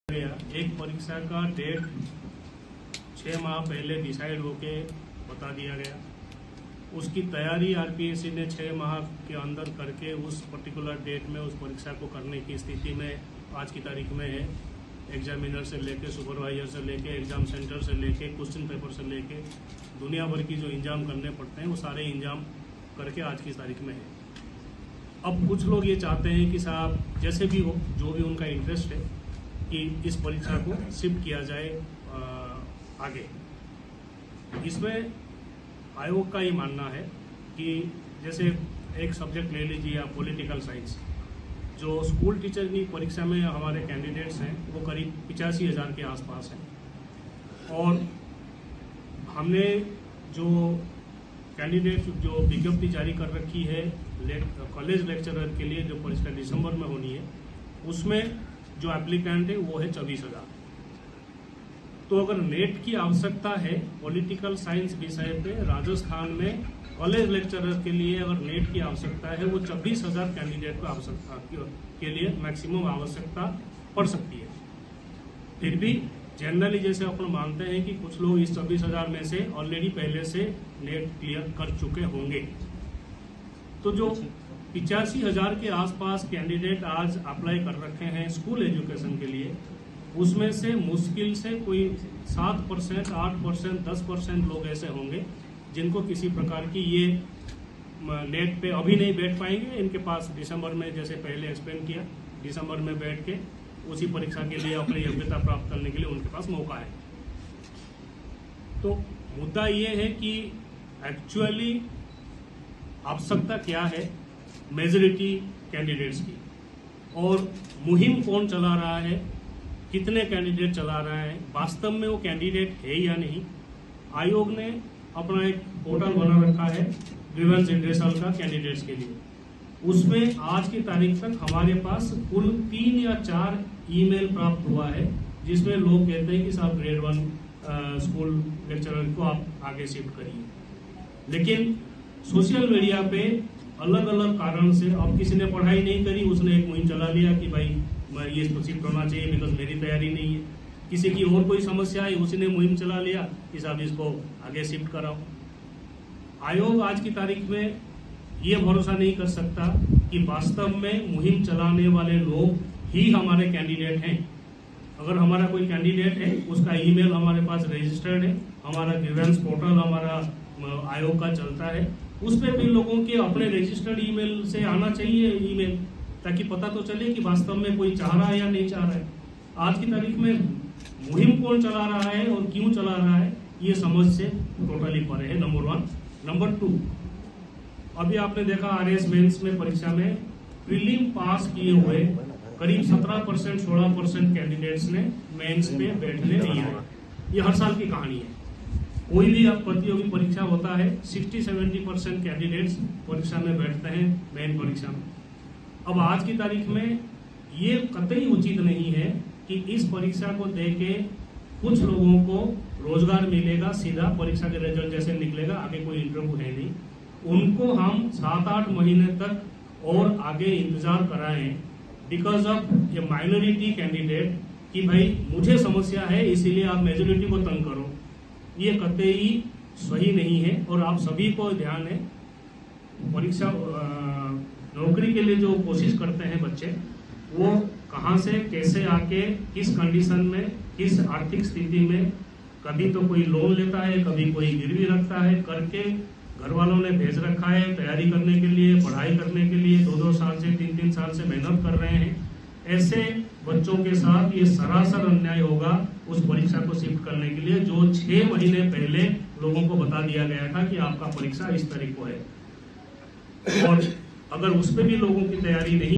एक परीक्षा का डेट 6 माह पहले डिसाइड होके बता दिया गया। उसकी तैयारी आरपीएससी ने 6 माह के अंदर करके उस पर्टिकुलर डेट में उस परीक्षा को करने की स्थिति में आज की तारीख में है। एग्जामिनर से लेके सुपरवाइजर से लेके एग्जाम सेंटर से लेके क्वेश्चन पेपर से लेके दुनिया भर की जो इंजाम करने पड़ते हैं वो सारे इंजाम करके आज की तारीख में है। अब कुछ लोग ये चाहते हैं कि साहब जैसे भी हो, जो भी उनका इंटरेस्ट है कि इस परीक्षा को शिफ्ट किया जाए आगे। इसमें आयोग का ये मानना है कि जैसे एक सब्जेक्ट ले लीजिए आप, पॉलिटिकल साइंस। जो स्कूल टीचर की परीक्षा में हमारे कैंडिडेट्स हैं वो करीब 85,000 के आसपास हैं, और हमने जो कैंडिडेट जो विज्ञप्ति जारी कर रखी है कॉलेज लेक्चरर के लिए, जो परीक्षा दिसंबर में होनी है, उसमें जो एप्लीकेंट है वो है 24,000। तो अगर नेट की आवश्यकता है पॉलिटिकल साइंस विषय पे राजस्थान में कॉलेज लेक्चरर के लिए, अगर नेट की आवश्यकता है वो 24,000 कैंडिडेट को आवश्यकता के लिए मैक्सिमम आवश्यकता पड़ सकती है। फिर भी जनरली जैसे अपन मानते हैं कि कुछ लोग इस 24,000 में से ऑलरेडी पहले से नेट क्लियर कर चुके होंगे। तो जो 85,000 के आसपास कैंडिडेट आज अप्लाई कर रखे हैं स्कूल एजुकेशन के लिए, उसमें से मुश्किल से कोई 7%, 8%, 10% लोग ऐसे होंगे जिनको किसी प्रकार की ये नेट पे अभी नहीं बैठ पाएंगे। इनके पास दिसंबर में, जैसे पहले एक्सप्लेन किया, दिसंबर में बैठ के उसी परीक्षा के लिए अपनी योग्यता प्राप्त करने के लिए उनके पास मौका है। तो मुद्दा ये है कि एक्चुअली आवश्यकता क्या है मेजॉरिटी कैंडिडेट्स की, और मुहिम कौन चला रहा है, कितने कैंडिडेट चला रहा है, वास्तव में वो कैंडिडेट है या नहीं। आयोग ने अपना एक पोर्टल बना रखा है ग्रीवेंस रिड्रेसल का कैंडिडेट्स के लिए। उसमें आज की तारीख तक हमारे पास कुल 3 या 4 ईमेल प्राप्त हुआ है, जिसमें लोग कहते हैं कि साहब ग्रेड 1 स्कूल लेक्चरर को आप आगे शिफ्ट करिए। लेकिन सोशल मीडिया पे अलग अलग कारण से, अब किसी ने पढ़ाई नहीं करी, उसने एक मुहिम चला लिया कि भाई मैं ये तो शिफ्ट होना चाहिए बिकॉज मेरी तैयारी नहीं है। किसी की और कोई समस्या है, उसने मुहिम चला लिया कि साहब इसको आगे शिफ्ट कराओ। आयोग आज की तारीख में ये भरोसा नहीं कर सकता कि वास्तव में मुहिम चलाने वाले लोग ही हमारे कैंडिडेट हैं। अगर हमारा कोई कैंडिडेट है, उसका ईमेल हमारे पास रजिस्टर्ड है, हमारा ग्रीवेंस पोर्टल हमारा आयोग का चलता है, उस पर भी लोगों के अपने रजिस्टर्ड ईमेल से आना चाहिए ईमेल, ताकि पता तो चले कि वास्तव में कोई चाह रहा है या नहीं चाह रहा है। आज की तारीख में मुहिम कौन चला रहा है और क्यों चला रहा है, ये समझ से टोटली परे है, नंबर 1। नंबर 2, अभी आपने देखा आरएस मेंस में परीक्षा में प्रीलिम पास किए हुए करीब 17%, 16% कैंडिडेट्स ने मेंस पे बैठने नहीं आए। ये हर साल की कहानी है। कोई भी अब प्रतियोगी परीक्षा होता है, 60-70% कैंडिडेट्स परीक्षा में बैठते हैं मेन परीक्षा में। अब आज की तारीख में ये कतई उचित नहीं है कि इस परीक्षा को देके कुछ लोगों को रोजगार मिलेगा, सीधा परीक्षा के रिजल्ट जैसे निकलेगा, आगे कोई इंटरव्यू है नहीं, उनको हम 7-8 महीने तक और आगे इंतजार कराएं बिकॉज ऑफ ये माइनॉरिटी कैंडिडेट कि भाई मुझे समस्या है इसीलिए आप मेजोरिटी को तंग करो। ये कतई सही नहीं है। और आप सभी को ध्यान है, परीक्षा नौकरी के लिए जो कोशिश करते हैं बच्चे, वो कहाँ से कैसे आके किस कंडीशन में, किस आर्थिक स्थिति में, कभी तो कोई लोन लेता है, कभी कोई गिरवी रखता है, करके घर वालों ने भेज रखा है तैयारी करने के लिए, पढ़ाई करने के लिए, 2-2 साल से 3-3 साल से मेहनत कर रहे हैं। ऐसे बच्चों के साथ ये सरासर अन्याय होगा उस परीक्षा को शिफ्ट करने के लिए, जो 6 महीने पहले लोगों को बता दिया गया था कि आपका परीक्षा इस तारीख को है। और अगर उस पर भी लोगों की तैयारी नहीं